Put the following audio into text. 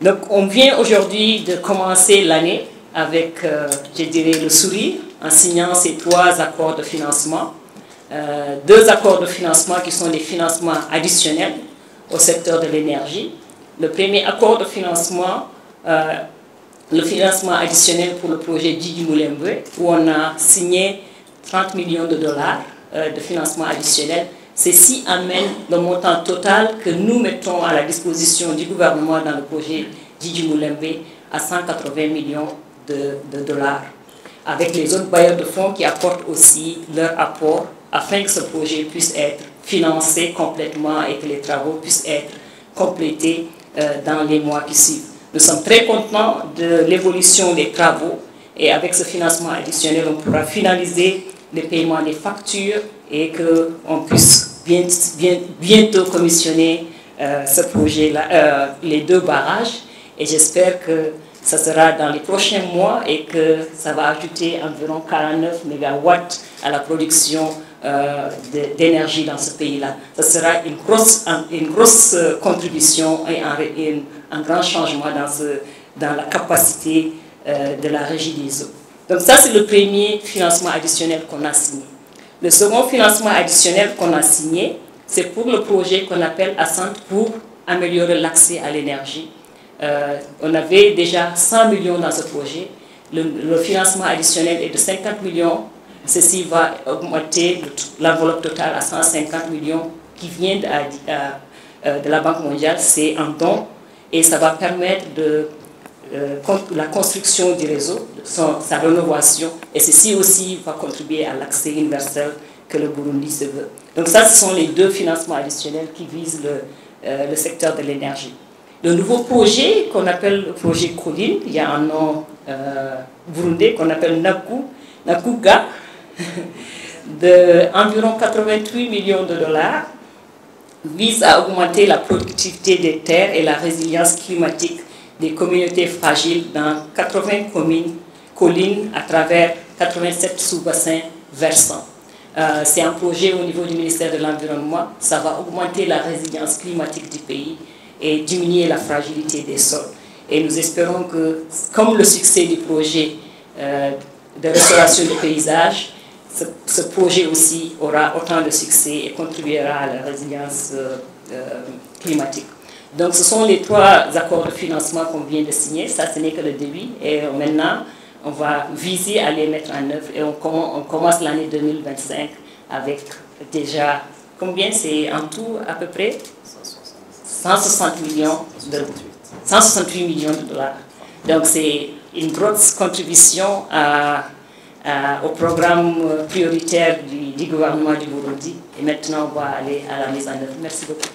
Donc on vient aujourd'hui de commencer l'année avec, je dirais, le sourire, en signant ces 3 accords de financement. 2 accords de financement qui sont des financements additionnels au secteur de l'énergie. Le premier accord de financement, le financement additionnel pour le projet Djidji Moulembe, où on a signé 30 millions de dollars de financement additionnel. Ceci amène le montant total que nous mettons à la disposition du gouvernement dans le projet Djidji Moulembe à 180 millions de dollars, avec les autres bailleurs de fonds qui apportent aussi leur apport afin que ce projet puisse être financé complètement et que les travaux puissent être complétés dans les mois qui suivent. Nous sommes très contents de l'évolution des travaux et avec ce financement additionnel, on pourra finaliser le paiement des factures et qu'on puisse bientôt commissionner ce projet-là, les 2 barrages. Et j'espère que ça sera dans les prochains mois et que ça va ajouter environ 49 MW à la production d'énergie dans ce pays-là. Ce sera une grosse contribution et un grand changement dans la capacité de la régie des eaux. Donc ça, c'est le premier financement additionnel qu'on a signé. Le second financement additionnel qu'on a signé, c'est pour le projet qu'on appelle Ascent pour améliorer l'accès à l'énergie. On avait déjà 100 millions dans ce projet. Le financement additionnel est de 50 millions. Ceci va augmenter l'enveloppe totale à 150 millions qui vient de la Banque mondiale. C'est un don et ça va permettre la construction du réseau, sa rénovation. Et ceci aussi va contribuer à l'accès universel que le Burundi se veut. Donc ça, ce sont les 2 financements additionnels qui visent le secteur de l'énergie. Le nouveau projet qu'on appelle le projet Colline, il y a un nom burundais qu'on appelle Nakuga, d'environ 88 millions de dollars, vise à augmenter la productivité des terres et la résilience climatique des communautés fragiles dans 80 collines à travers 87 sous-bassins versants. C'est un projet au niveau du ministère de l'Environnement. Ça va augmenter la résilience climatique du pays et diminuer la fragilité des sols. Et nous espérons que, comme le succès du projet de restauration des paysages, ce projet aussi aura autant de succès et contribuera à la résilience climatique. Donc ce sont les 3 accords de financement qu'on vient de signer. Ça, ce n'est que le début. Et maintenant, on va viser à les mettre en œuvre. Et on commence l'année 2025 avec déjà, combien c'est en tout à peu près 168 millions de dollars. Donc c'est une grosse contribution au programme prioritaire du gouvernement du Burundi. Et maintenant, on va aller à la mise en œuvre. Merci beaucoup.